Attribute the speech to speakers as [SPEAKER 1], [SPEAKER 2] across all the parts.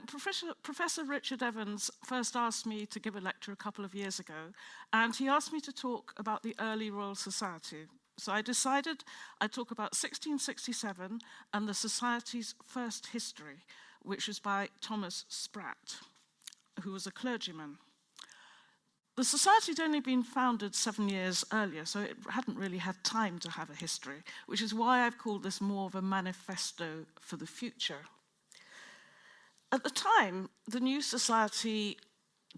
[SPEAKER 1] Professor Richard Evans first asked me to give a lecture a couple of years ago, and he asked me to talk about the early Royal Society. So I decided I'd talk about 1667 and the Society's first history, which was by Thomas Sprat, who was a clergyman. The Society had only been founded 7 years earlier, so it hadn't really had time to have a history, which is why I've called this more of a manifesto for the future. At the time, the new society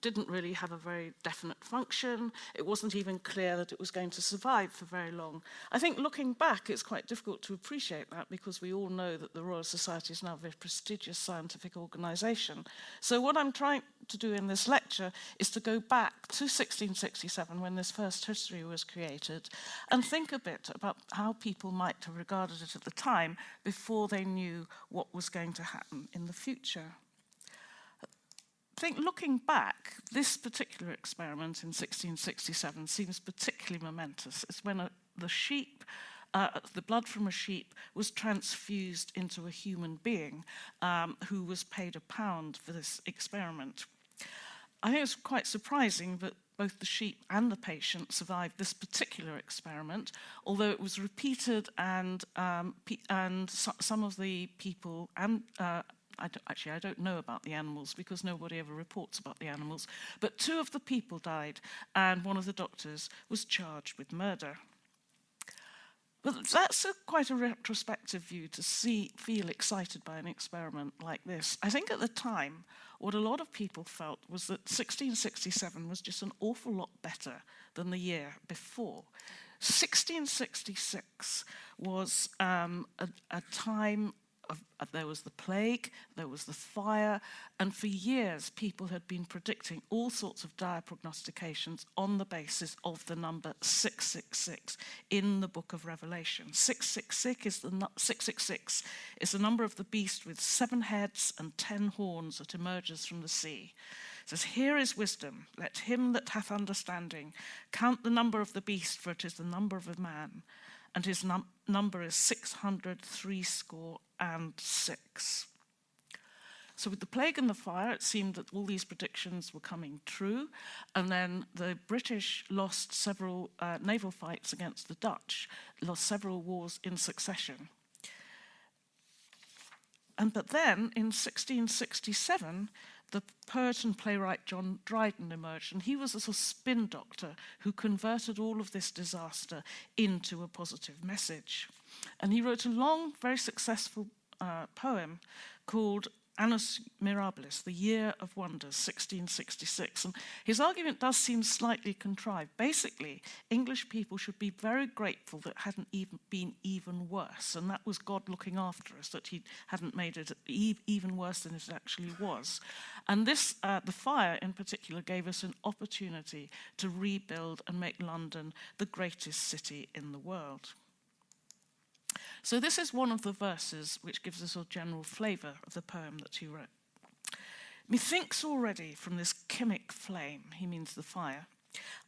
[SPEAKER 1] didn't really have a very definite function. It wasn't even clear that it was going to survive for very long. I think looking back, it's quite difficult to appreciate that because we all know that the Royal Society is now a very prestigious scientific organisation. So what I'm trying to do in this lecture is to go back to 1667 when this first history was created and think a bit about how people might have regarded it at the time before they knew what was going to happen in the future. I think looking back, this particular experiment in 1667 seems particularly momentous. It's when the blood from a sheep was transfused into a human being who was paid £1 for this experiment. I think it's quite surprising that both the sheep and the patient survived this particular experiment, although it was repeated and some of the people and I don't know about the animals because nobody ever reports about the animals, but 2 of the people died and one of the doctors was charged with murder. But that's quite a retrospective view to feel excited by an experiment like this. I think at the time, what a lot of people felt was that 1667 was just an awful lot better than the year before. 1666 was a time there was the plague, there was the fire, and for years people had been predicting all sorts of dire prognostications on the basis of the number 666 in the book of Revelation. 666 is the number of the beast with 7 heads and 10 horns that emerges from the sea. It says, "Here is wisdom, let him that hath understanding count the number of the beast, for it is the number of a man, and his number is 666. So with the plague and the fire, it seemed that all these predictions were coming true, and then the British lost several naval fights against the Dutch, lost several wars in succession. But then, in 1667, the poet and playwright John Dryden emerged, and he was a sort of spin doctor who converted all of this disaster into a positive message. And he wrote a long, very successful poem called Annus Mirabilis, the Year of Wonders, 1666. And his argument does seem slightly contrived. Basically, English people should be very grateful that it hadn't been even worse. And that was God looking after us, that he hadn't made it even worse than it actually was. And this, the fire in particular, gave us an opportunity to rebuild and make London the greatest city in the world. So this is one of the verses which gives us a general flavour of the poem that he wrote. "Methinks already from this chymic flame," he means the fire,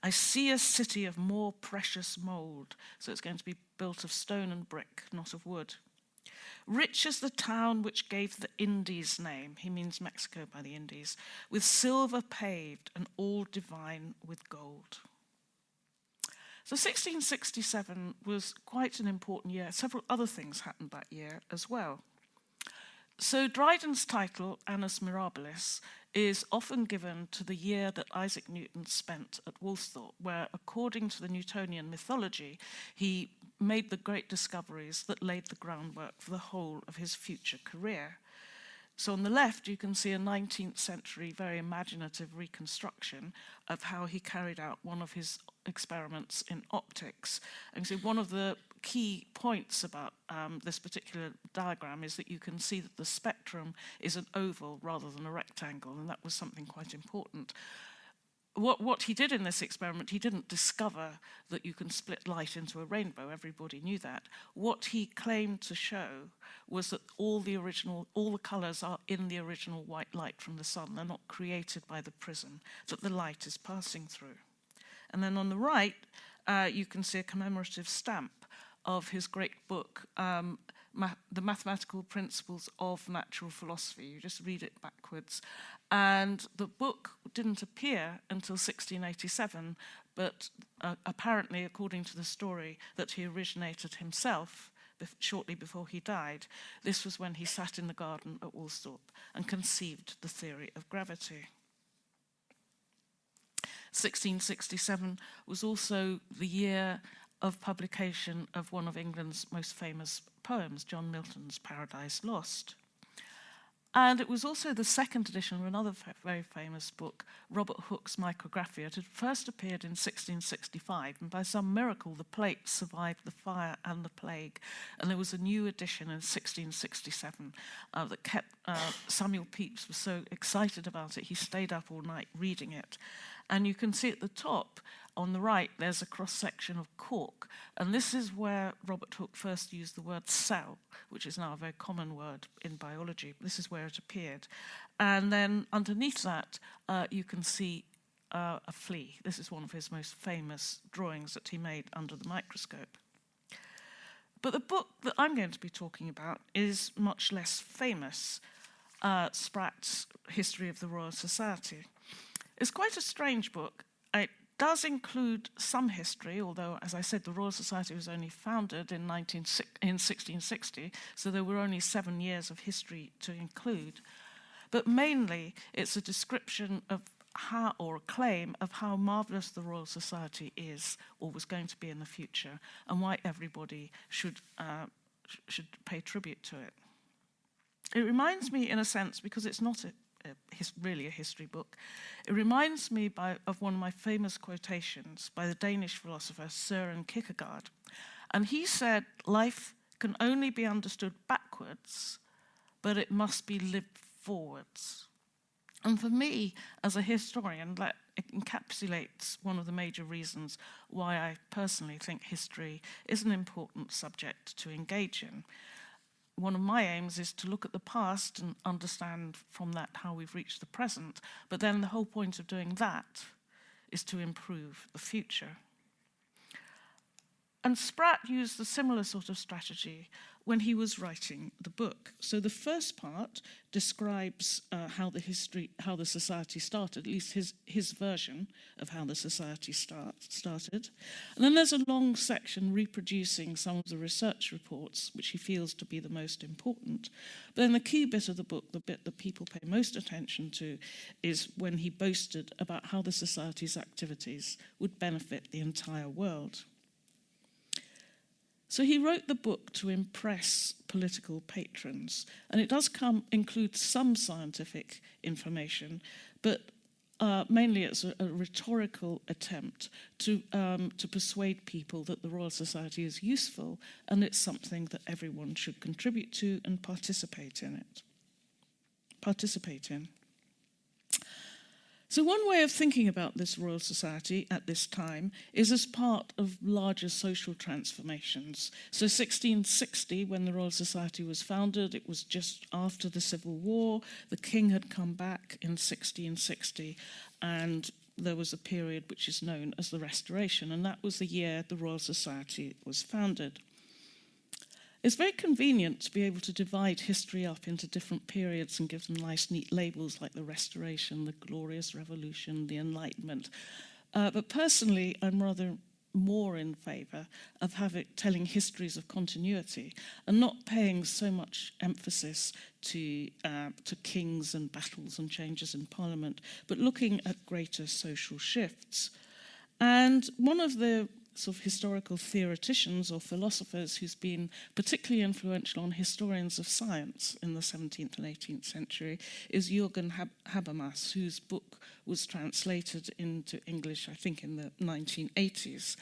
[SPEAKER 1] "I see a city of more precious mould," so it's going to be built of stone and brick, not of wood. "Rich as the town which gave the Indies name," he means Mexico by the Indies, "with silver paved and all divine with gold." So 1667 was quite an important year. Several other things happened that year as well. So Dryden's title, Annus Mirabilis, is often given to the year that Isaac Newton spent at Woolsthorpe, where, according to the Newtonian mythology, he made the great discoveries that laid the groundwork for the whole of his future career. So on the left, you can see a 19th century, very imaginative reconstruction of how he carried out one of his experiments in optics. And so one of the key points about this particular diagram is that you can see that the spectrum is an oval rather than a rectangle, and that was something quite important. What he did in this experiment, he didn't discover that you can split light into a rainbow. Everybody knew that. What he claimed to show was that all the colours are in the original white light from the sun. They're not created by the prism that the light is passing through. And then on the right, you can see a commemorative stamp of his great book, the mathematical principles of natural philosophy. You just read it backwards. And the book didn't appear until 1687, but apparently, according to the story that he originated himself shortly before he died, this was when he sat in the garden at Woolsthorpe and conceived the theory of gravity. 1667 was also the year of publication of one of England's most famous poems, John Milton's Paradise Lost. And it was also the second edition of another very famous book, Robert Hooke's Micrographia. It had first appeared in 1665, and by some miracle, the plates survived the fire and the plague. And there was a new edition in 1667 that kept Samuel Pepys was so excited about it, he stayed up all night reading it. And you can see at the top, on the right, there's a cross-section of cork. And this is where Robert Hooke first used the word cell, which is now a very common word in biology. This is where it appeared. And then underneath that, you can see a flea. This is one of his most famous drawings that he made under the microscope. But the book that I'm going to be talking about is much less famous, Sprat's History of the Royal Society. It's quite a strange book. It does include some history, although, as I said, the Royal Society was only founded in 1660, so there were only 7 years of history to include. But mainly, it's a description of how, or a claim of how marvellous the Royal Society is, or was going to be in the future, and why everybody should pay tribute to it. It reminds me, in a sense, because it's not really a history book, it reminds me of one of my famous quotations by the Danish philosopher Søren Kierkegaard. And he said, life can only be understood backwards, but it must be lived forwards. And for me, as a historian, that encapsulates one of the major reasons why I personally think history is an important subject to engage in. One of my aims is to look at the past and understand from that how we've reached the present, but then the whole point of doing that is to improve the future. And Sprat used a similar sort of strategy when he was writing the book. So the first part describes how the society started, at least his version of how the society started. And then there's a long section reproducing some of the research reports, which he feels to be the most important. But then the key bit of the book, the bit that people pay most attention to, is when he boasted about how the society's activities would benefit the entire world. So he wrote the book to impress political patrons, and it does include some scientific information, but mainly it's a rhetorical attempt to persuade people that the Royal Society is useful and it's something that everyone should contribute to and participate in. So one way of thinking about this Royal Society at this time is as part of larger social transformations. So 1660, when the Royal Society was founded, it was just after the Civil War. The King had come back in 1660, and there was a period which is known as the Restoration, and that was the year the Royal Society was founded. It's very convenient to be able to divide history up into different periods and give them nice, neat labels like the Restoration, the Glorious Revolution, the Enlightenment. But personally, I'm rather more in favour of telling histories of continuity and not paying so much emphasis to kings and battles and changes in Parliament, but looking at greater social shifts. And one of the sort of historical theoreticians or philosophers who's been particularly influential on historians of science in the 17th and 18th century is Jürgen Habermas, whose book was translated into English, I think, in the 1980s.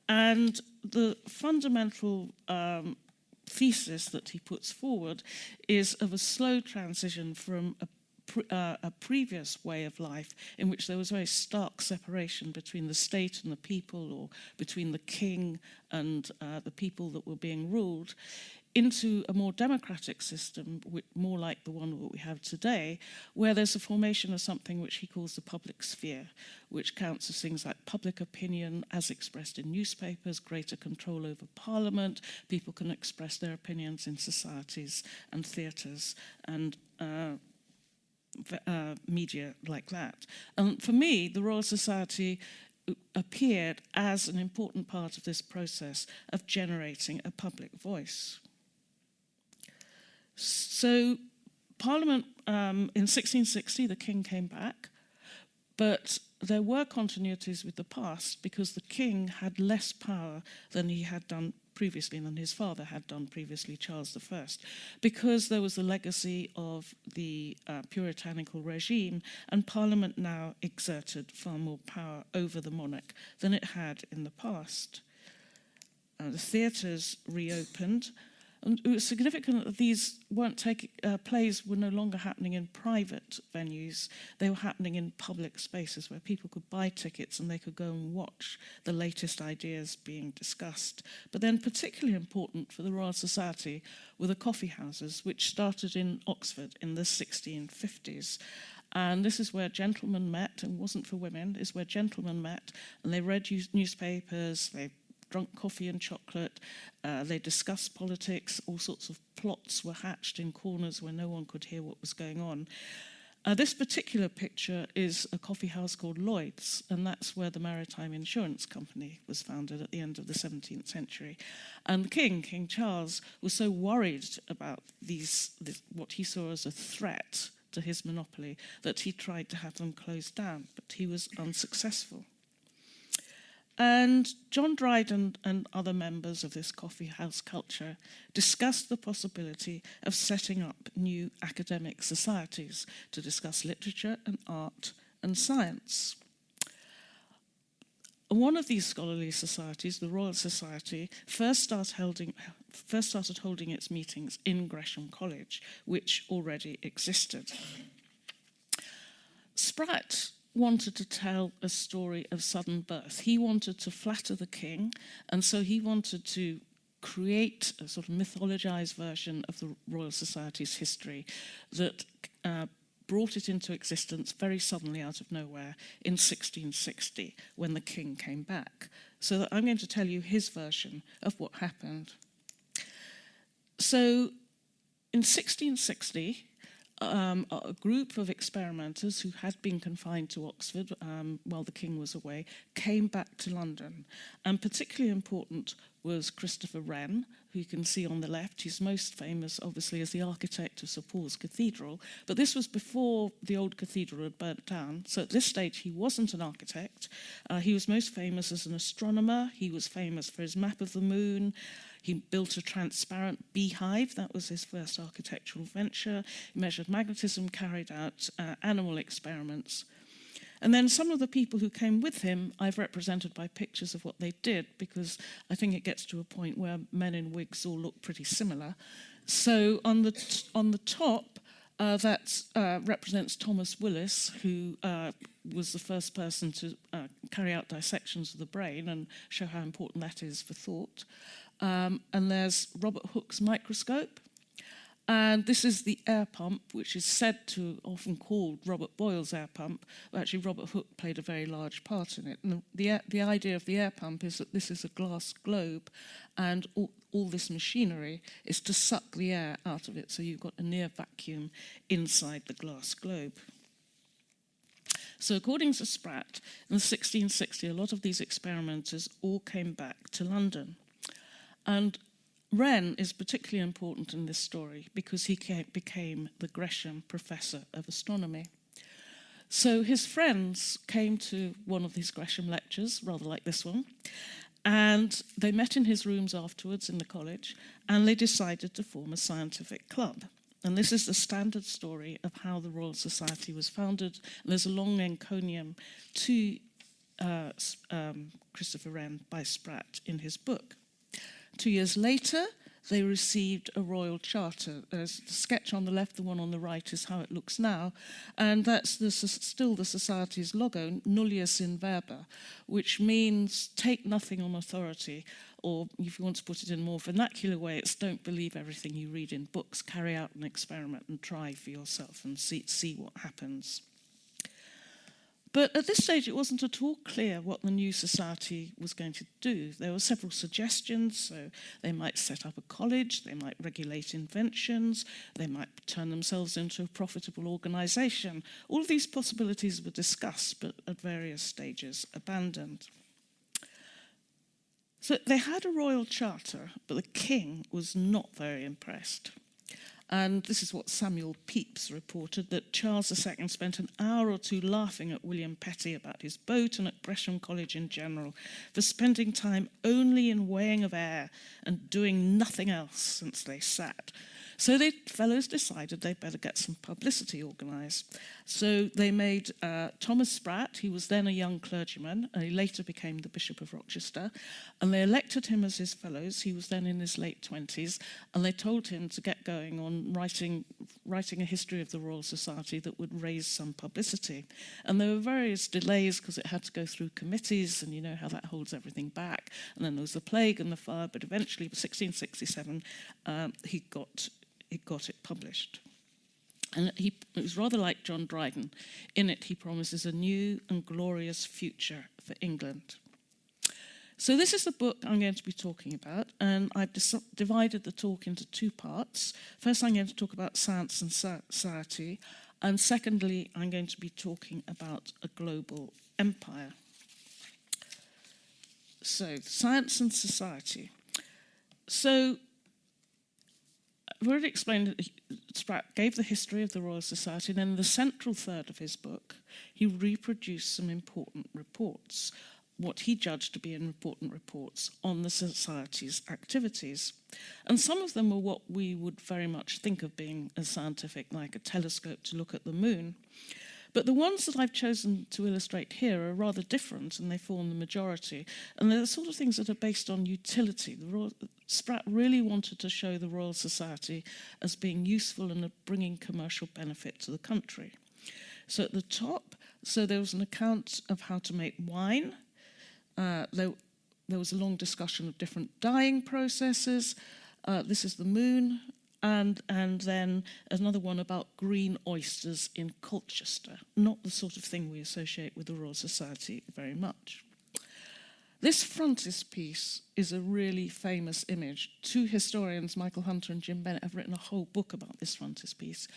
[SPEAKER 1] And the fundamental thesis that he puts forward is of a slow transition from a previous way of life in which there was very stark separation between the state and the people, or between the king and the people that were being ruled, into a more democratic system, more like the one that we have today, where there's a formation of something which he calls the public sphere, which counts as things like public opinion as expressed in newspapers, greater control over parliament, people can express their opinions in societies and theatres and media like that. And for me, the Royal Society appeared as an important part of this process of generating a public voice. So Parliament, in 1660, the king came back, but there were continuities with the past because the king had less power than he had done previously, than his father had done previously, Charles I, because there was the legacy of the puritanical regime, and Parliament now exerted far more power over the monarch than it had in the past. The theatres reopened, and it was significant that these plays were no longer happening in private venues. They were happening in public spaces where people could buy tickets and they could go and watch the latest ideas being discussed. But then particularly important for the Royal Society were the coffee houses, which started in Oxford in the 1650s. And this is where gentlemen met, and wasn't for women, is where gentlemen met, and they read newspapers, they drunk coffee and chocolate, they discussed politics, all sorts of plots were hatched in corners where no one could hear what was going on. This particular picture is a coffee house called Lloyd's, and that's where the Maritime Insurance Company was founded at the end of the 17th century. And King Charles, was so worried about what he saw as a threat to his monopoly that he tried to have them closed down, but he was unsuccessful. And John Dryden and other members of this coffee house culture discussed the possibility of setting up new academic societies to discuss literature and art and science. One of these scholarly societies, the Royal Society, first started holding its meetings in Gresham College, which already existed. Sprat wanted to tell a story of sudden birth. He wanted to flatter the king, and so he wanted to create a sort of mythologized version of the Royal Society's history that brought it into existence very suddenly out of nowhere in 1660 when the king came back. So I'm going to tell you his version of what happened. So in 1660, a group of experimenters who had been confined to Oxford while the king was away came back to London. And particularly important was Christopher Wren, who you can see on the left. He's most famous, obviously, as the architect of St Paul's Cathedral. But this was before the old cathedral had burnt down. So at this stage, he wasn't an architect. He was most famous as an astronomer. He was famous for his map of the moon. He built a transparent beehive. That was his first architectural venture. He measured magnetism, carried out animal experiments. And then some of the people who came with him, I've represented by pictures of what they did, because I think it gets to a point where men in wigs all look pretty similar. So on the top, that represents Thomas Willis, who was the first person to carry out dissections of the brain and show how important that is for thought. And there's Robert Hooke's microscope. And this is the air pump, which is said to often called Robert Boyle's air pump. But actually, Robert Hooke played a very large part in it. And the idea of the air pump is that this is a glass globe, and all this machinery is to suck the air out of it. So you've got a near vacuum inside the glass globe. So according to Sprat, in 1660, a lot of these experimenters all came back to London. And Wren is particularly important in this story because he became the Gresham Professor of Astronomy. So his friends came to one of these Gresham lectures, rather like this one, and they met in his rooms afterwards in the college, and they decided to form a scientific club. And this is the standard story of how the Royal Society was founded. And there's a long encomium to Christopher Wren by Sprat in his book. 2 years later, they received a royal charter. There's the sketch on the left, the one on the right is how it looks now, and that's still the Society's logo, nullius in verba, which means take nothing on authority, or if you want to put it in a more vernacular way, it's don't believe everything you read in books, carry out an experiment and try for yourself and see what happens. But at this stage, it wasn't at all clear what the new society was going to do. There were several suggestions. So they might set up a college, they might regulate inventions, they might turn themselves into a profitable organisation. All of these possibilities were discussed, but at various stages abandoned. So they had a royal charter, but the king was not very impressed. And this is what Samuel Pepys reported, that Charles II spent an hour or two laughing at William Petty about his boat and at Gresham College in general for spending time only in weighing of air and doing nothing else since they sat. So the fellows decided they'd better get some publicity organised. So they made Thomas Sprat, he was then a young clergyman, and he later became the Bishop of Rochester, and they elected him as his fellows. He was then in his late 20s, and they told him to get going on writing a history of the Royal Society that would raise some publicity. And there were various delays because it had to go through committees, and you know how that holds everything back. And then there was the plague and the fire, but eventually, in 1667, he got it published. And it was rather like John Dryden. In it, he promises a new and glorious future for England. So this is the book I'm going to be talking about, and I've divided the talk into two parts. First, I'm going to talk about science and society, and secondly, I'm going to be talking about a global empire. So, science and society. So, I've already explained that Sprat gave the history of the Royal Society, and then in the central third of his book, he reproduced some important reports, what he judged to be important reports on the Society's activities. And some of them were what we would very much think of being as scientific, like a telescope to look at the moon. But the ones that I've chosen to illustrate here are rather different, and they form the majority. And they're the sort of things that are based on utility. Sprat really wanted to show the Royal Society as being useful and bringing commercial benefit to the country. So at the top, there was an account of how to make wine. There was a long discussion of different dyeing processes. This is the moon. And then another one about green oysters in Colchester, not the sort of thing we associate with the Royal Society very much. This frontispiece is a really famous image. Two historians, Michael Hunter and Jim Bennett, have written a whole book about this frontispiece.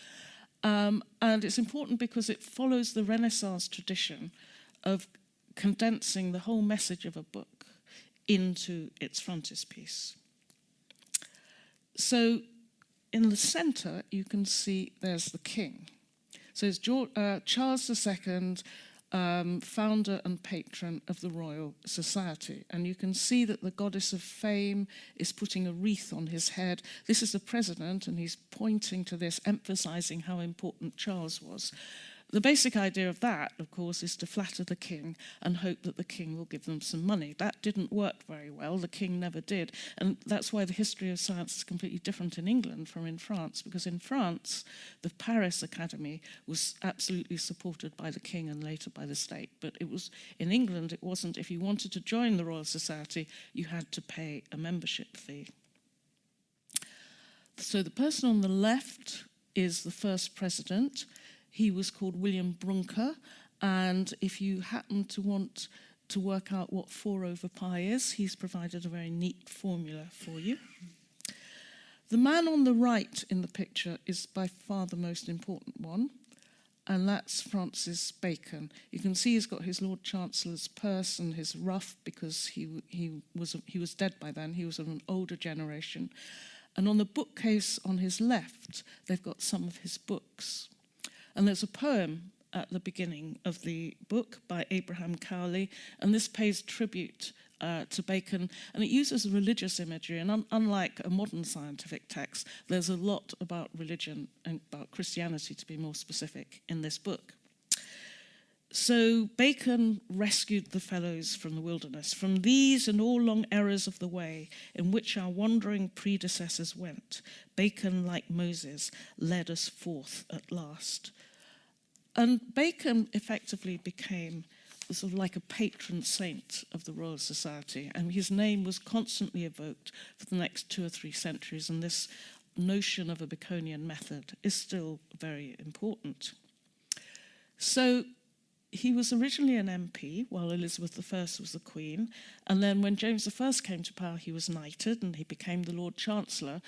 [SPEAKER 1] And it's important because it follows the Renaissance tradition of condensing the whole message of a book into its frontispiece. So, in the centre, you can see there's the king. So it's Charles II, founder and patron of the Royal Society. And you can see that the goddess of fame is putting a wreath on his head. This is the president, and he's pointing to this, emphasising how important Charles was. The basic idea of that, of course, is to flatter the king and hope that the king will give them some money. That didn't work very well. The king never did. And that's why the history of science is completely different in England from in France, because in France, the Paris Academy was absolutely supported by the king and later by the state. But it was in England, it wasn't. If you wanted to join the Royal Society, you had to pay a membership fee. So the person on the left is the first president. He was called William Brunker, and if you happen to want to work out what 4/pi is, he's provided a very neat formula for you. The man on the right in the picture is by far the most important one, and that's Francis Bacon. You can see he's got his Lord Chancellor's purse and his ruff because he was dead by then. He was of an older generation. And on the bookcase on his left, they've got some of his books. And there's a poem at the beginning of the book by Abraham Cowley, and this pays tribute to Bacon, and it uses religious imagery, and unlike a modern scientific text, there's a lot about religion and about Christianity, to be more specific, in this book. So Bacon rescued the fellows from the wilderness, from these and all long errors of the way in which our wandering predecessors went. Bacon, like Moses, led us forth at last. And Bacon effectively became sort of like a patron saint of the Royal Society, and his name was constantly evoked for the next 2 or 3 centuries, and this notion of a Baconian method is still very important. So he was originally an MP while Elizabeth I was the Queen, and then when James I came to power, he was knighted and he became the Lord Chancellor.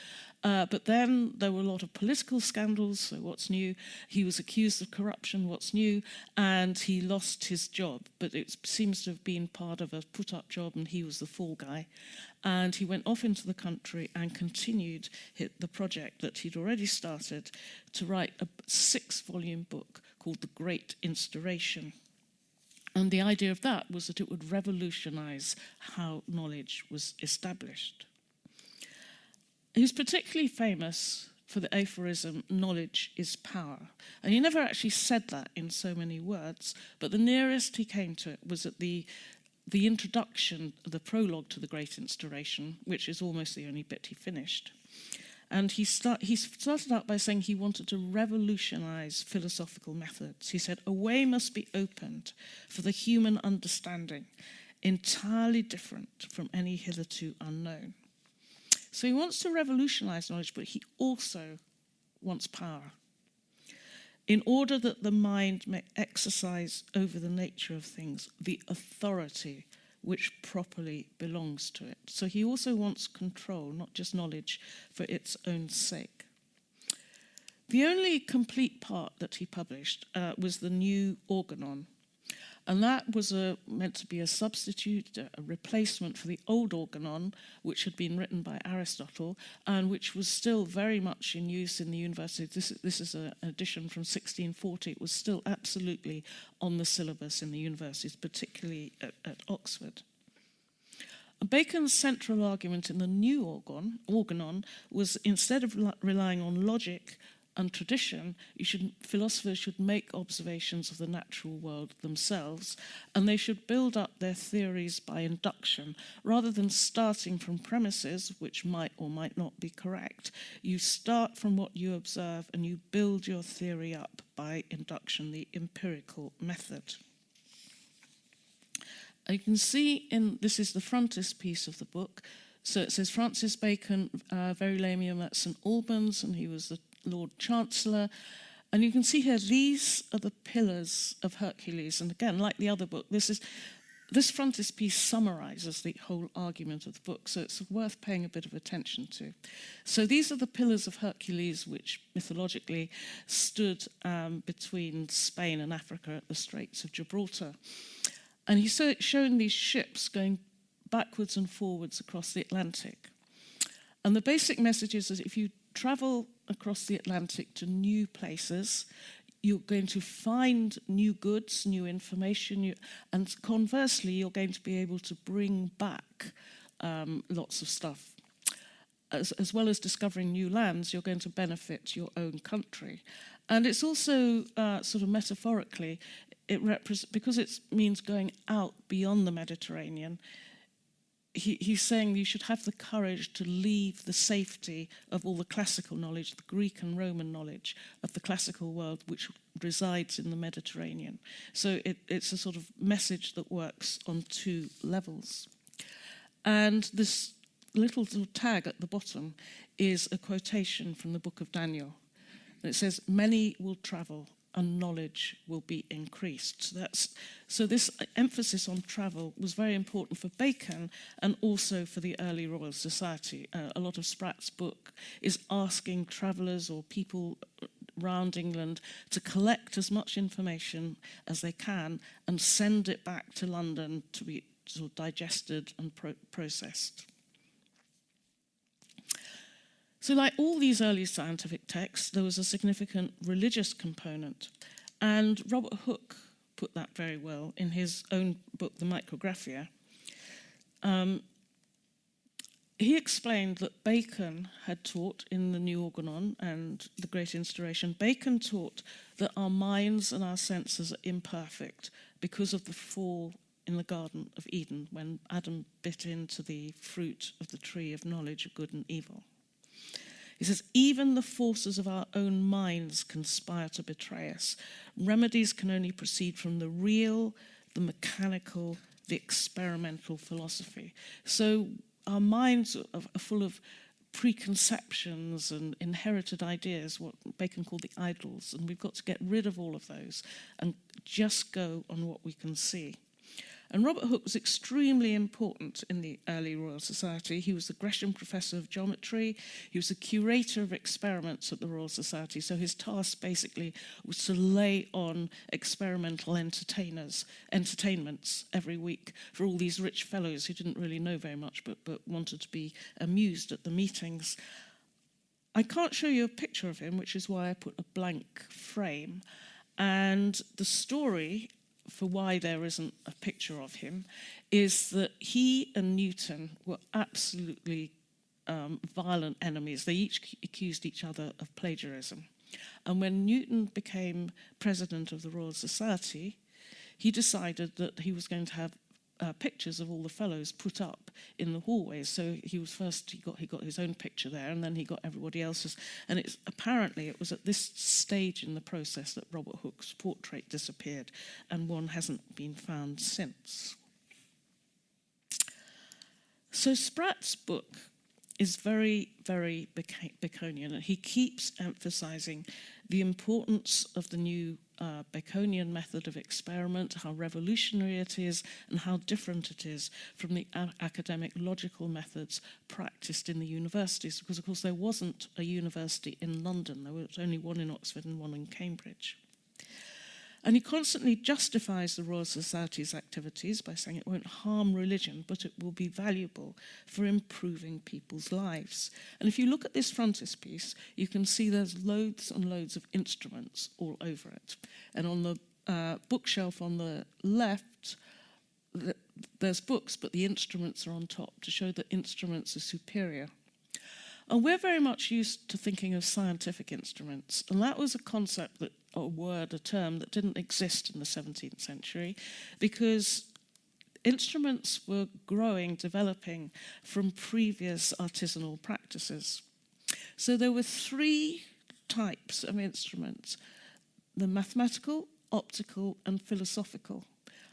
[SPEAKER 1] But then there were a lot of political scandals, so what's new? He was accused of corruption, what's new? And he lost his job, but it seems to have been part of a put-up job and he was the fall guy. And he went off into the country and continued the project that he'd already started to write a 6-volume book called The Great Instauration. And the idea of that was that it would revolutionize how knowledge was established. He was particularly famous for the aphorism, knowledge is power. And he never actually said that in so many words, but the nearest he came to it was at the introduction, the prologue to The Great Instauration, which is almost the only bit he finished. And he started out by saying he wanted to revolutionize philosophical methods. He said, a way must be opened for the human understanding, entirely different from any hitherto unknown. So he wants to revolutionize knowledge, but he also wants power, in order that the mind may exercise over the nature of things the authority which properly belongs to it. So he also wants control, not just knowledge, for its own sake. The only complete part that he published was the New Organon, and that was meant to be a substitute, a replacement for the Old Organon, which had been written by Aristotle, and which was still very much in use in the universities. This is an edition from 1640. It was still absolutely on the syllabus in the universities, particularly at Oxford. Bacon's central argument in the New Organon was, instead of relying on logic and tradition, philosophers should make observations of the natural world themselves, and they should build up their theories by induction, rather than starting from premises which might or might not be correct. You start from what you observe and you build your theory up by induction, the empirical method. You can see this is the frontispiece of the book. So it says Francis Bacon, Verulamum at St. Albans, and he was the Lord Chancellor. And you can see here, these are the pillars of Hercules. And again, like the other book, this frontispiece summarizes the whole argument of the book, so it's worth paying a bit of attention to. So these are the pillars of Hercules, which mythologically stood between Spain and Africa at the Straits of Gibraltar. And he's shown these ships going backwards and forwards across the Atlantic. And the basic message is that if you travel across the Atlantic to new places, you're going to find new goods, new information, and conversely, you're going to be able to bring back lots of stuff. As well as discovering new lands, you're going to benefit your own country. And it's also sort of metaphorically, because it means going out beyond the Mediterranean, he's saying you should have the courage to leave the safety of all the classical knowledge, the Greek and Roman knowledge of the classical world, which resides in the Mediterranean. So it's a sort of message that works on 2 levels. And this little tag at the bottom is a quotation from the book of Daniel. And it says, many will travel and knowledge will be increased. So this emphasis on travel was very important for Bacon and also for the early Royal Society. A lot of Sprat's book is asking travellers or people around England to collect as much information as they can and send it back to London to be sort of digested and processed. So like all these early scientific texts, there was a significant religious component. And Robert Hooke put that very well in his own book, The Micrographia. He explained that Bacon had taught in the New Organon and the Great Instauration, Bacon taught that our minds and our senses are imperfect because of the fall in the Garden of Eden when Adam bit into the fruit of the tree of knowledge of good and evil. He says, even the forces of our own minds conspire to betray us. Remedies can only proceed from the real, the mechanical, the experimental philosophy. So our minds are full of preconceptions and inherited ideas, what Bacon called the idols, and we've got to get rid of all of those and just go on what we can see. And Robert Hooke was extremely important in the early Royal Society. He was the Gresham Professor of Geometry. He was the curator of experiments at the Royal Society. So his task basically was to lay on experimental entertainments every week for all these rich fellows who didn't really know very much but wanted to be amused at the meetings. I can't show you a picture of him, which is why I put a blank frame. And the story for why there isn't a picture of him is that he and Newton were absolutely violent enemies. They each accused each other of plagiarism. And when Newton became president of the Royal Society, he decided that he was going to have pictures of all the fellows put up in the hallways. So he got his own picture there, and then he got everybody else's. And apparently it was at this stage in the process that Robert Hooke's portrait disappeared, and one hasn't been found since. So Sprat's book is very, very Baconian, and he keeps emphasizing the importance of the new Baconian method of experiment, how revolutionary it is, and how different it is from the academic logical methods practiced in the universities, because, of course, there wasn't a university in London. There was only one in Oxford and one in Cambridge. And he constantly justifies the Royal Society's activities by saying it won't harm religion, but it will be valuable for improving people's lives. And if you look at this frontispiece, you can see there's loads and loads of instruments all over it. And on the bookshelf on the left, there's books, but the instruments are on top to show that instruments are superior. And we're very much used to thinking of scientific instruments, and that was a concept, a term that didn't exist in the 17th century, because instruments were developing from previous artisanal practices. So there were three types of instruments: the mathematical, optical, and philosophical.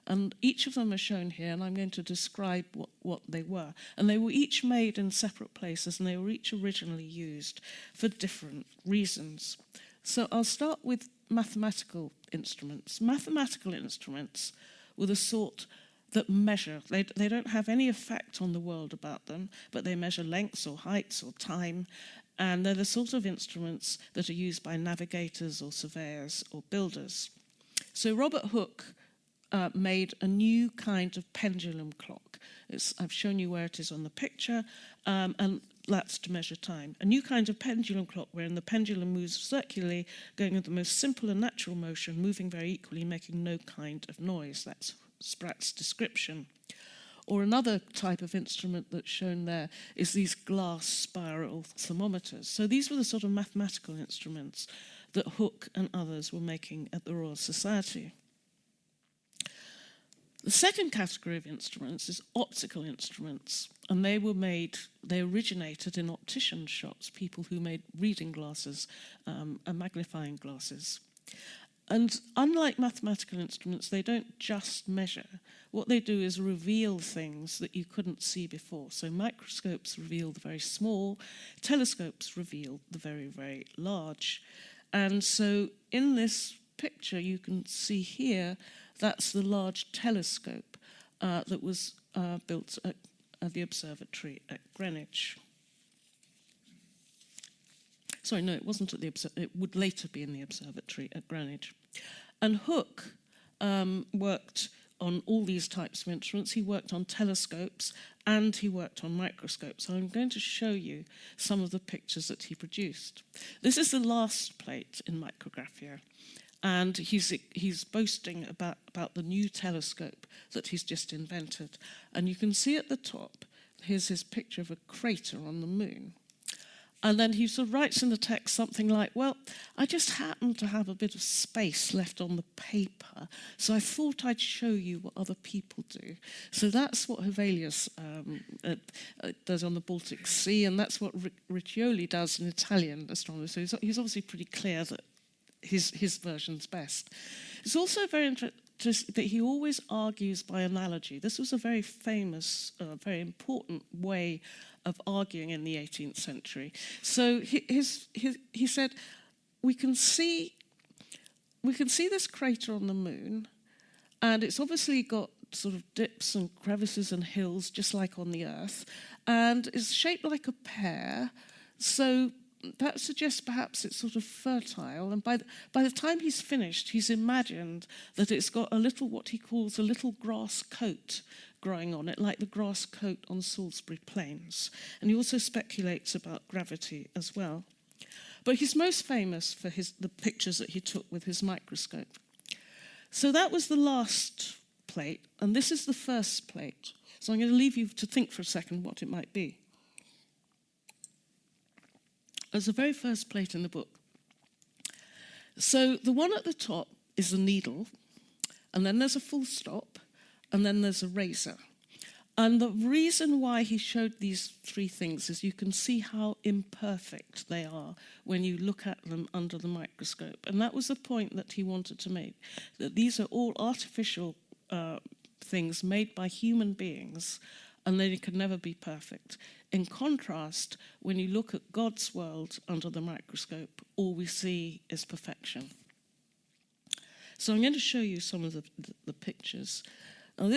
[SPEAKER 1] And each of them are shown here, and I'm going to describe what they were. And they were each made in separate places, and they were each originally used for different reasons. So I'll start with mathematical instruments. Mathematical instruments were the sort that measure. They don't have any effect on the world about them, but they measure lengths or heights or time, and they're the sort of instruments that are used by navigators or surveyors or builders. So Robert Hooke made a new kind of pendulum clock. I've shown you where it is on the picture, and that's to measure time. A new kind of pendulum clock wherein the pendulum moves circularly, going with the most simple and natural motion, moving very equally, making no kind of noise. That's Sprat's description. Or another type of instrument that's shown there is these glass spiral thermometers. So these were the sort of mathematical instruments that Hooke and others were making at the Royal Society. The second category of instruments is optical instruments, and they originated in optician shops, people who made reading glasses and magnifying glasses. And unlike mathematical instruments, they don't just measure. What they do is reveal things that you couldn't see before. So microscopes reveal the very small, telescopes reveal the very, very large. And so in this picture, you can see here, that's the large telescope that was built at the observatory at Greenwich. Sorry, no, it wasn't at the observatory. It would later be in the observatory at Greenwich. And Hooke worked on all these types of instruments. He worked on telescopes and he worked on microscopes. So I'm going to show you some of the pictures that he produced. This is the last plate in Micrographia. And he's boasting about the new telescope that he's just invented. And you can see at the top, here's his picture of a crater on the moon. And then he sort of writes in the text something like, well, I just happen to have a bit of space left on the paper, so I thought I'd show you what other people do. So that's what Hevelius does on the Baltic Sea, and that's what Riccioli does in Italian astronomy. So he's obviously pretty clear that his version's best. It's also very that he always argues by analogy. This was a very famous, very important way of arguing in the 18th century. So he said, we can see this crater on the moon, and it's obviously got sort of dips and crevices and hills, just like on the Earth, and it's shaped like a pear. So that suggests perhaps it's sort of fertile. And by the time he's finished, he's imagined that it's got a little, what he calls a little grass coat growing on it, like the grass coat on Salisbury Plains. And he also speculates about gravity as well. But he's most famous for the pictures that he took with his microscope. So that was the last plate, and this is the first plate. So I'm going to leave you to think for a second what it might be. There's the very first plate in the book. So the one at the top is a needle, and then there's a full stop, and then there's a razor. And the reason why he showed these three things is you can see how imperfect they are when you look at them under the microscope. And that was the point that he wanted to make, that these are all artificial things made by human beings, and they can never be perfect. In contrast, when you look at God's world under the microscope, all we see is perfection. So I'm going to show you some of the pictures. Now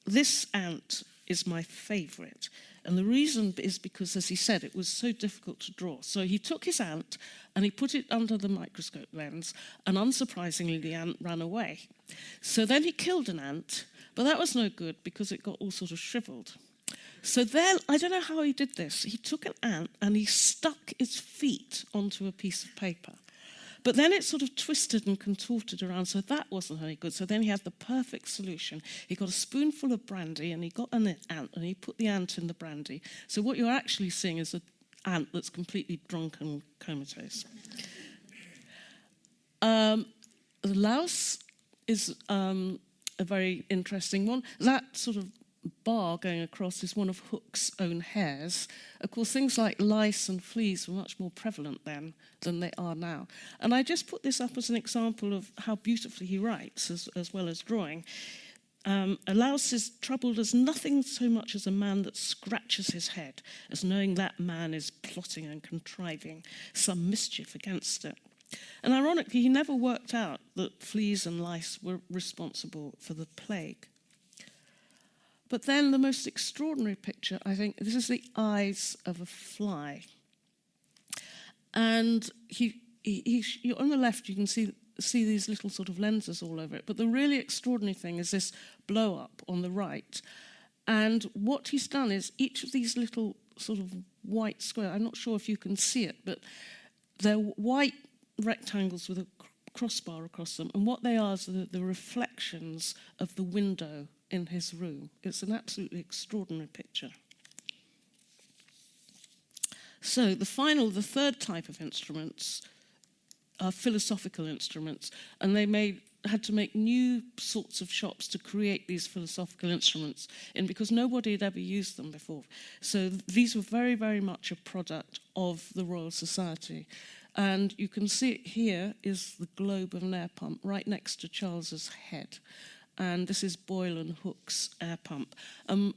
[SPEAKER 1] this ant is my favorite. And the reason is because, as he said, it was so difficult to draw. So he took his ant and he put it under the microscope lens, and unsurprisingly, the ant ran away. So then he killed an ant, but that was no good because it got all sort of shriveled. So then, I don't know how he did this. He took an ant and he stuck its feet onto a piece of paper. But then it sort of twisted and contorted around, so that wasn't any good. So then he had the perfect solution. He got a spoonful of brandy and he got an ant and he put the ant in the brandy. So what you're actually seeing is an ant that's completely drunk and comatose. The louse is a very interesting one. That sort of bar going across is one of Hooke's own hairs. Of course, things like lice and fleas were much more prevalent then than they are now. And I just put this up as an example of how beautifully he writes, as well as drawing. A louse is troubled as nothing so much as a man that scratches his head, as knowing that man is plotting and contriving some mischief against it. And ironically, he never worked out that fleas and lice were responsible for the plague. But then the most extraordinary picture, I think, this is the eyes of a fly. And on the left, you can see these little sort of lenses all over it. But the really extraordinary thing is this blow-up on the right. And what he's done is each of these little sort of white squares, I'm not sure if you can see it, but they're white rectangles with a crossbar across them. And what they are is the reflections of the window in his room. It's an absolutely extraordinary picture. So the third type of instruments are philosophical instruments, and they had to make new sorts of shops to create these philosophical instruments because nobody had ever used them before. So these were very, very much a product of the Royal Society. And you can see it here is the globe of an air pump right next to Charles's head. And this is Boyle and Hooke's air pump.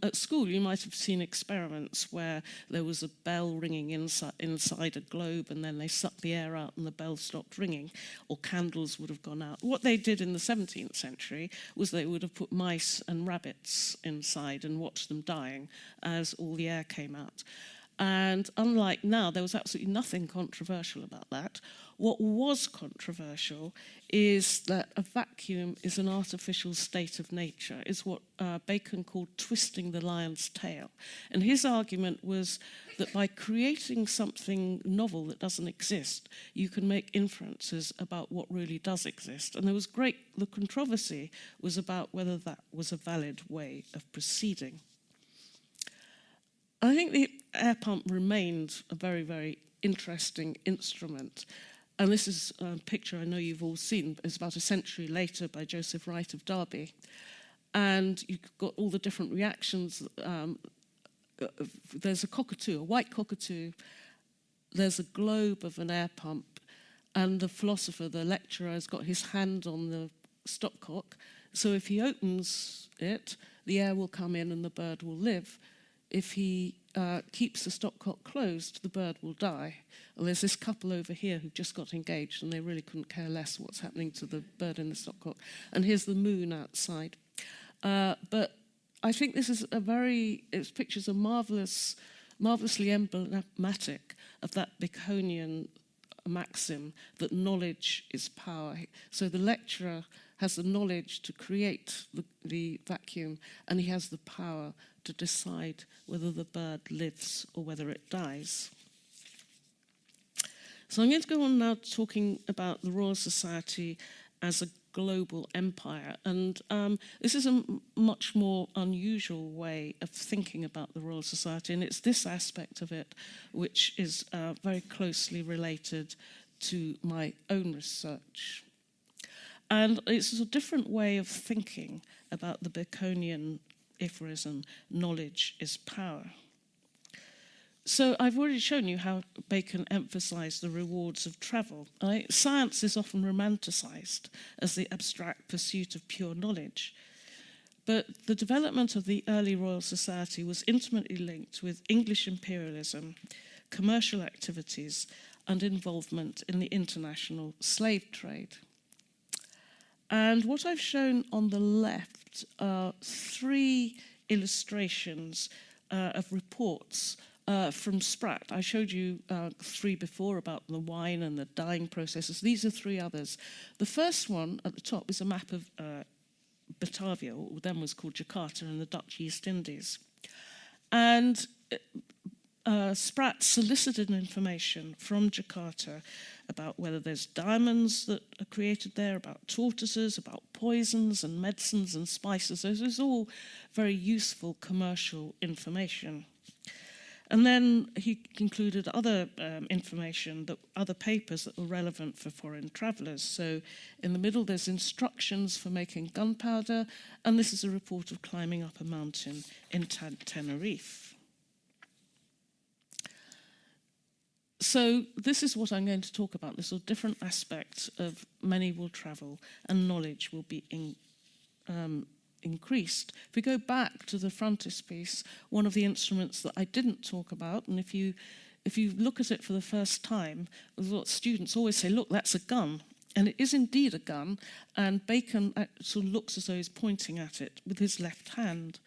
[SPEAKER 1] At school, you might have seen experiments where there was a bell ringing inside a globe, and then they sucked the air out and the bell stopped ringing, or candles would have gone out. What they did in the 17th century was they would have put mice and rabbits inside and watched them dying as all the air came out. And unlike now, there was absolutely nothing controversial about that. What was controversial is that a vacuum is an artificial state of nature. It's what Bacon called twisting the lion's tail. And his argument was that by creating something novel that doesn't exist, you can make inferences about what really does exist. And the controversy was about whether that was a valid way of proceeding. I think the air pump remained a very, very interesting instrument. And this is a picture I know you've all seen. It's about a century later by Joseph Wright of Derby. And you've got all the different reactions. There's a cockatoo, a white cockatoo. There's a globe of an air pump. And the philosopher, the lecturer, has got his hand on the
[SPEAKER 2] stopcock. So if he opens it, the air will come in and the bird will live. If he keeps the stopcock closed, the bird will die. Well, there's this couple over here who've just got engaged and they really couldn't care less what's happening to the bird in the stopcock. And here's the moon outside. But I think this is its pictures are marvelously emblematic of that Baconian maxim that knowledge is power. So the lecturer has the knowledge to create the vacuum, and he has the power to decide whether the bird lives or whether it dies. So I'm going to go on now talking about the Royal Society as a global empire. And this is a much more unusual way of thinking about the Royal Society, and it's this aspect of it which is very closely related to my own research. And it's a different way of thinking about the Baconian aphorism, knowledge is power. So I've already shown you how Bacon emphasised the rewards of travel. Right? Science is often romanticised as the abstract pursuit of pure knowledge. But the development of the early Royal Society was intimately linked with English imperialism, commercial activities, and involvement in the international slave trade. And what I've shown on the left are 3 illustrations of reports from Sprat. I showed you 3 before about the wine and the dyeing processes. These are 3 others. The first one at the top is a map of Batavia, or then was called Jakarta, in the Dutch East Indies. And Sprat solicited information from Jakarta about whether there's diamonds that are created there, about tortoises, about poisons and medicines and spices. This is all very useful commercial information. And then he included other information, other papers that were relevant for foreign travellers. So in the middle, there's instructions for making gunpowder, and this is a report of climbing up a mountain in Tenerife. So this is what I'm going to talk about, this sort of different aspect of many will travel and knowledge will be increased. If we go back to the frontispiece, one of the instruments that I didn't talk about, and if you look at it for the first time, what students always say, look, that's a gun. And it is indeed a gun, and Bacon sort of looks as though he's pointing at it with his left hand.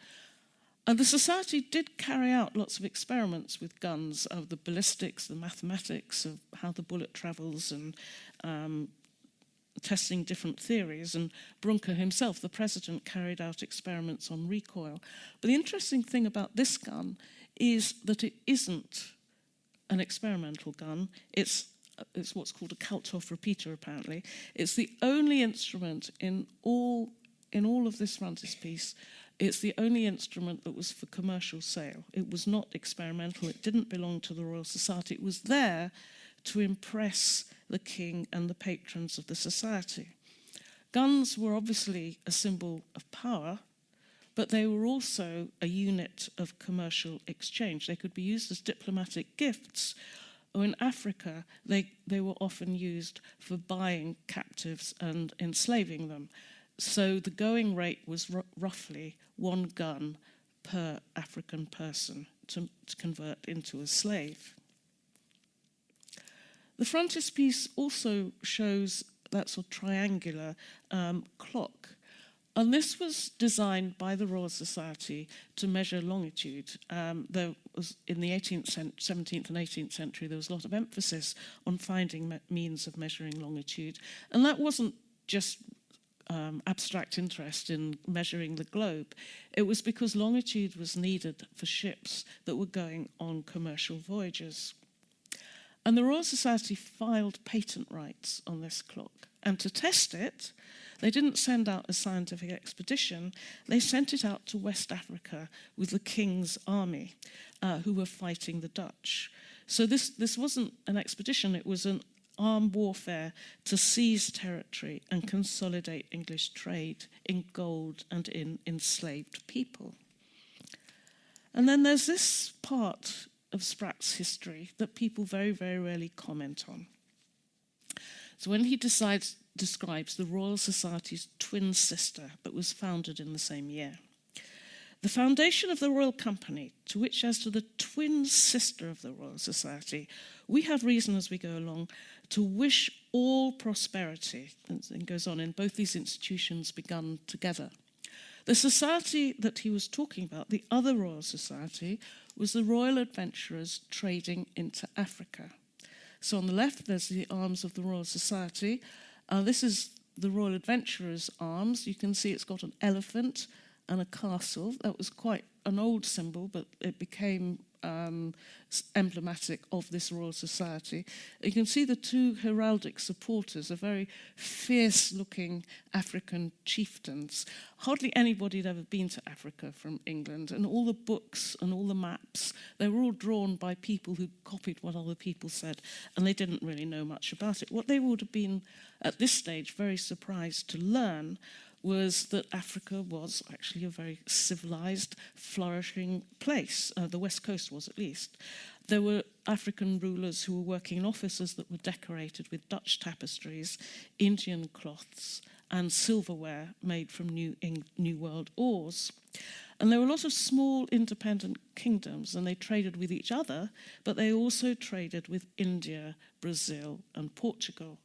[SPEAKER 2] And the Society did carry out lots of experiments with guns, of the ballistics, the mathematics, of how the bullet travels, and testing different theories. And Drunken himself, the president, carried out experiments on recoil. But the interesting thing about this gun is that it isn't an experimental gun. It's what's called a Kalthoff repeater, apparently. It's the only instrument in all of this frontispiece. It's the only instrument that was for commercial sale. It was not experimental. It didn't belong to the Royal Society. It was there to impress the king and the patrons of the society. Guns were obviously a symbol of power, but they were also a unit of commercial exchange. They could be used as diplomatic gifts, or in Africa, they were often used for buying captives and enslaving them. So the going rate was roughly 1 gun per African person to convert into a slave. The frontispiece also shows that sort of triangular clock. And this was designed by the Royal Society to measure longitude. There was, in the 17th and 18th century, there was a lot of emphasis on finding means of measuring longitude. And that wasn't just abstract interest in measuring the globe. It was because longitude was needed for ships that were going on commercial voyages. And the Royal Society filed patent rights on this clock. And to test it, they didn't send out a scientific expedition. They sent it out to West Africa with the King's army, who were fighting the Dutch. So this wasn't an expedition, it was an armed warfare to seize territory and consolidate English trade in gold and in enslaved people. And then there's this part of Sprat's history that people very, very rarely comment on. So when he decides describes the Royal Society's twin sister that was founded in the same year. The foundation of the Royal Company, to which as to the twin sister of the Royal Society, we have reason as we go along to wish all prosperity, and goes on, in both these institutions begun together. The society that he was talking about, the other Royal Society, was the Royal Adventurers trading into Africa. So on the left, there's the arms of the Royal Society. This is the Royal Adventurers' arms. You can see it's got an elephant and a castle. That was quite an old symbol, but it became emblematic of this Royal Society. You can see the two heraldic supporters are very fierce-looking African chieftains. Hardly anybody had ever been to Africa from England, and all the books and all the maps, they were all drawn by people who copied what other people said, and they didn't really know much about it. What they would have been, at this stage, very surprised to learn was that Africa was actually a very civilized, flourishing place. The West Coast was, at least. There were African rulers who were working in offices that were decorated with Dutch tapestries, Indian cloths, and silverware made from New World ores. And there were a lot of small independent kingdoms, and they traded with each other, but they also traded with India, Brazil, and Portugal.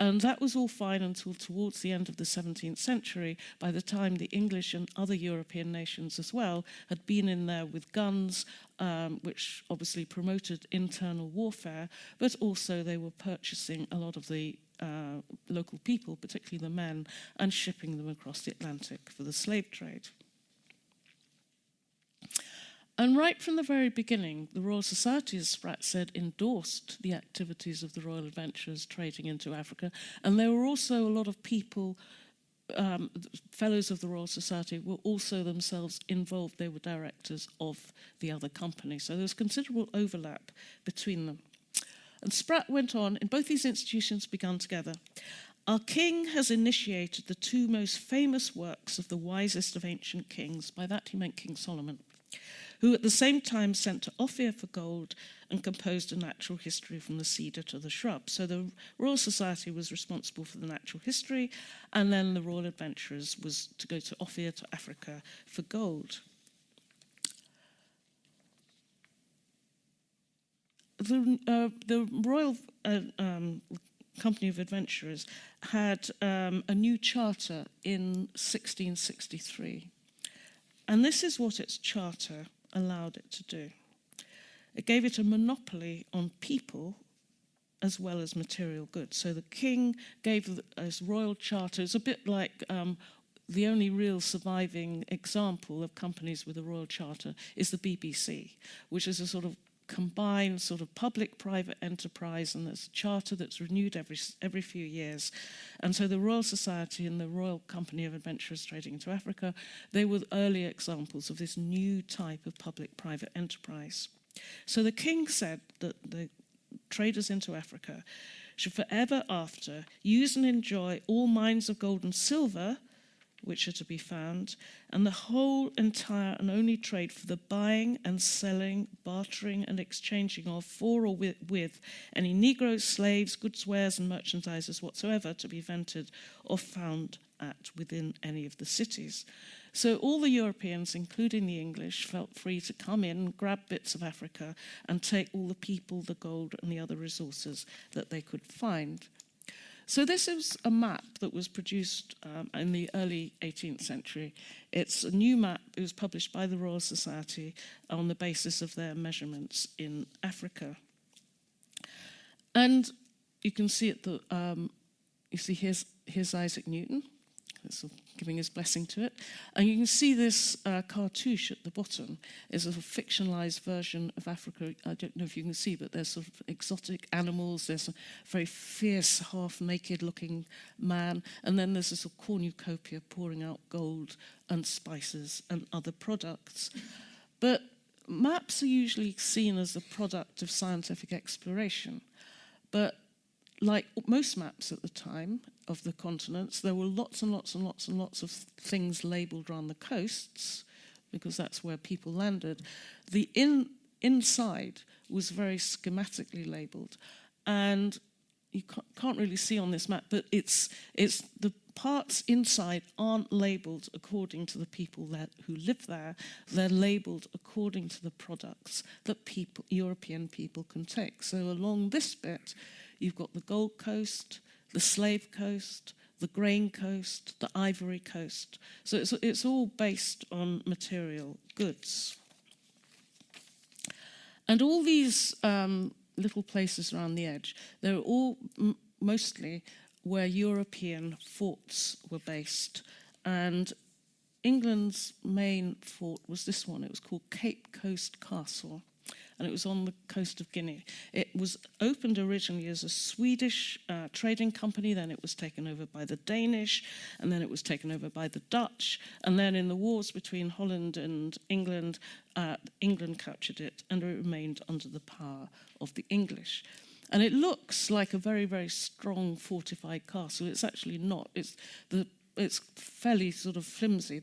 [SPEAKER 2] And that was all fine until towards the end of the 17th century, by the time the English and other European nations as well had been in there with guns, which obviously promoted internal warfare, but also they were purchasing a lot of the local people, particularly the men, and shipping them across the Atlantic for the slave trade. And right from the very beginning, the Royal Society, as Sprat said, endorsed the activities of the Royal Adventurers trading into Africa. And there were also a lot of people, fellows of the Royal Society, were also themselves involved. They were directors of the other company. So there was considerable overlap between them. And Sprat went on, in both these institutions begun together. Our king has initiated the two most famous works of the wisest of ancient kings. By that he meant King Solomon, who at the same time sent to Ophir for gold and composed a natural history from the cedar to the shrub. So the Royal Society was responsible for the natural history, and then the Royal Adventurers was to go to Ophir, to Africa, for gold. The Royal Company of Adventurers had a new charter in 1663. And this is what its charter allowed it to do. It gave it a monopoly on people as well as material goods. So the king gave his royal charter. It's a bit like the only real surviving example of companies with a royal charter is the BBC, which is a sort of combined sort of public-private enterprise, and there's a charter that's renewed every few years. And so the Royal Society and the Royal Company of Adventurers Trading into Africa, they were early examples of this new type of public-private enterprise. So the king said that the traders into Africa should forever after use and enjoy all mines of gold and silver which are to be found, and the whole entire and only trade for the buying and selling, bartering and exchanging of, for or with any negroes, slaves, goods, wares and merchandises whatsoever to be vented or found at within any of the cities. So all the Europeans, including the English, felt free to come in, grab bits of Africa and take all the people, the gold and the other resources that they could find. So this is a map that was produced in the early 18th century. It's a new map. It was published by the Royal Society on the basis of their measurements in Africa. And you can see it. You see here's Isaac Newton, sort of giving his blessing to it. And you can see this cartouche at the bottom is a fictionalized version of Africa. I don't know if you can see, but there's sort of exotic animals. There's a very fierce, half-naked looking man. And then there's this sort of cornucopia pouring out gold and spices and other products. But maps are usually seen as a product of scientific exploration. But like most maps at the time of the continents, there were lots and lots and lots and lots of things labelled around the coasts, because that's where people landed. The inside was very schematically labelled, and you can't really see on this map, but it's the parts inside aren't labelled according to the people who live there. They're labelled according to the products that European people can take. So along this bit, you've got the Gold Coast, the Slave Coast, the Grain Coast, the Ivory Coast. So it's all based on material goods. And all these little places around the edge, they're all mostly where European forts were based. And England's main fort was this one. It was called Cape Coast Castle, and it was on the coast of Guinea. It was opened originally as a Swedish trading company, then it was taken over by the Danish, and then it was taken over by the Dutch, and then in the wars between Holland and England, England captured it, and it remained under the power of the English. And it looks like a very, very strong fortified castle. It's actually not. It's fairly sort of flimsy.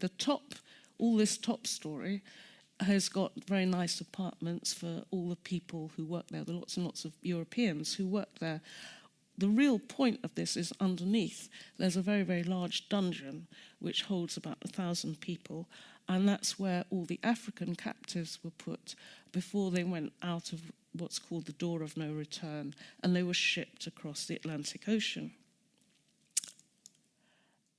[SPEAKER 2] All this top story has got very nice apartments for all the people who work there. There are lots and lots of Europeans who work there. The real point of this is underneath. There's a very, very large dungeon which holds about 1,000 people, and that's where all the African captives were put before they went out of what's called the door of no return, and they were shipped across the Atlantic Ocean.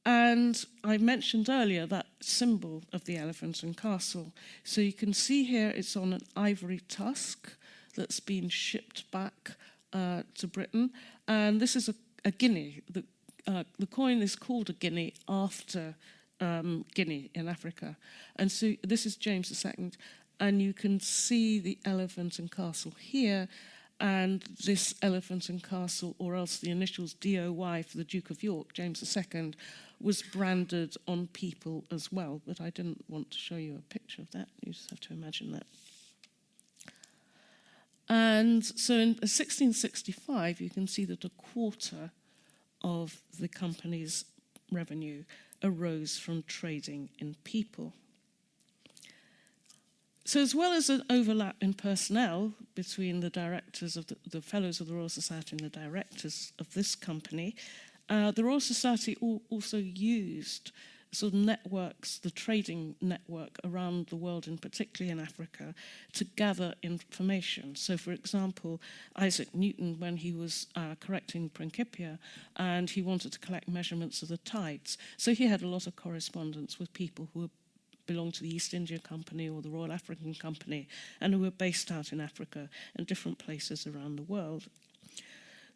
[SPEAKER 2] And I mentioned earlier that symbol of the elephant and castle. So you can see here it's on an ivory tusk that's been shipped back to Britain. And this is a guinea. The coin is called a guinea after Guinea in Africa. And so this is James II. And you can see the elephant and castle here. And this elephant and castle, or else the initials DOY for the Duke of York, James II, was branded on people as well. But I didn't want to show you a picture of that. You just have to imagine that. And so in 1665, you can see that a quarter of the company's revenue arose from trading in people. So as well as an overlap in personnel between the directors of the Fellows of the Royal Society and the directors of this company, the Royal Society also used sort of networks, the trading network around the world, and particularly in Africa, to gather information. So, for example, Isaac Newton, when he was correcting Principia, and he wanted to collect measurements of the tides, so he had a lot of correspondence with people who belonged to the East India Company or the Royal African Company, and who were based out in Africa and different places around the world.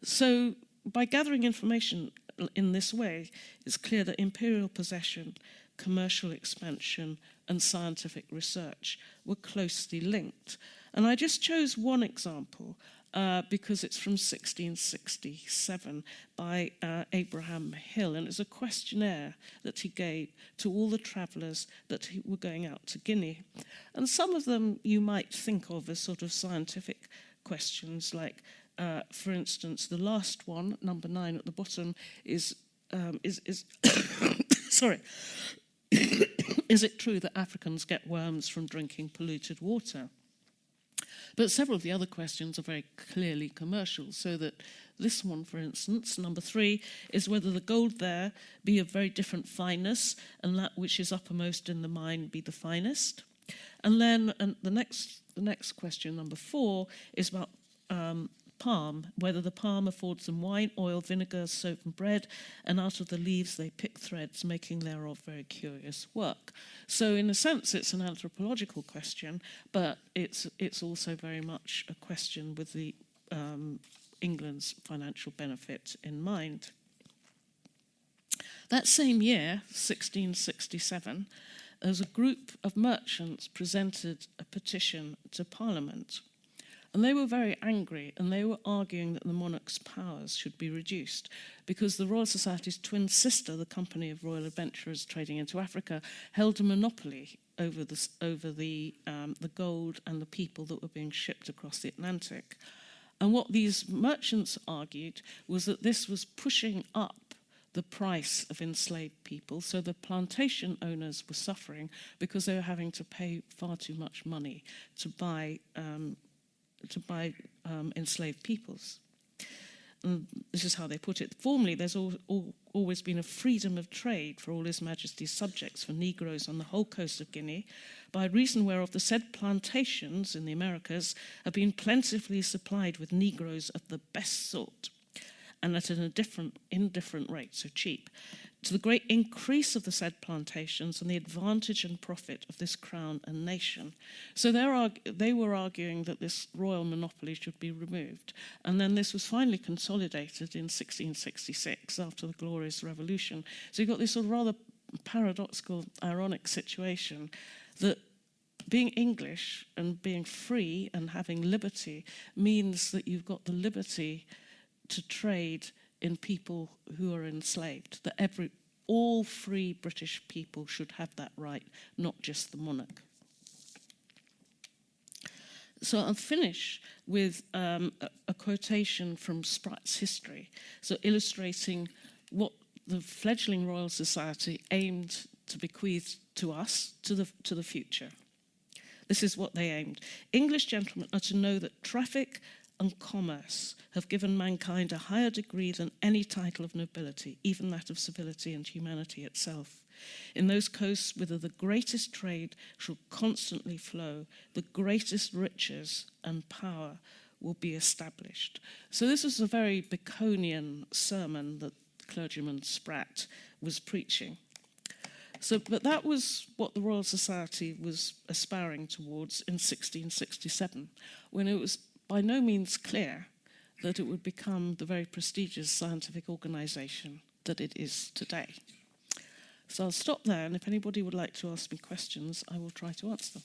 [SPEAKER 2] So by gathering information in this way, it's clear that imperial possession, commercial expansion, and scientific research were closely linked. And I just chose one example because it's from 1667 by Abraham Hill, and it's a questionnaire that he gave to all the travellers that were going out to Guinea. And some of them you might think of as sort of scientific questions, like, for instance, the last one, number 9 at the bottom, is sorry, is it true that Africans get worms from drinking polluted water? But several of the other questions are very clearly commercial, so that this one, for instance, number 3, is whether the gold there be of very different fineness, and that which is uppermost in the mine be the finest. And then the next question, number 4, is about palm, whether the palm affords them wine, oil, vinegar, soap and bread, and out of the leaves they pick threads, making thereof very curious work. So in a sense it's an anthropological question, but it's also very much a question with the England's financial benefit in mind. That same year, 1667, there was a group of merchants presented a petition to Parliament. And they were very angry, and they were arguing that the monarch's powers should be reduced because the Royal Society's twin sister, the Company of Royal Adventurers Trading into Africa, held a monopoly over the gold and the people that were being shipped across the Atlantic. And what these merchants argued was that this was pushing up the price of enslaved people, so the plantation owners were suffering because they were having to pay far too much money to buy enslaved peoples. and this is how they put it. Formerly, there's always been a freedom of trade for all His Majesty's subjects for Negroes on the whole coast of Guinea, by reason whereof the said plantations in the Americas have been plentifully supplied with Negroes of the best sort, and at an indifferent rate, so cheap, to the great increase of the said plantations and the advantage and profit of this crown and nation. So they were arguing that this royal monopoly should be removed. And then this was finally consolidated in 1666 after the Glorious Revolution. So you've got this sort of rather paradoxical, ironic situation that being English and being free and having liberty means that you've got the liberty to trade in people who are enslaved, that all free British people should have that right, not just the monarch. So I'll finish with a quotation from Sprat's history, so illustrating what the fledgling Royal Society aimed to bequeath to us, to the future. This is what they aimed. English gentlemen are to know that traffic and commerce have given mankind a higher degree than any title of nobility, even that of civility and humanity itself. In those coasts whither the greatest trade shall constantly flow, the greatest riches and power will be established. So this is a very Baconian sermon that clergyman Sprat was preaching. But that was what the Royal Society was aspiring towards in 1667, when it was by no means clear that it would become the very prestigious scientific organisation that it is today. So I'll stop there, and if anybody would like to ask me questions, I will try to answer them.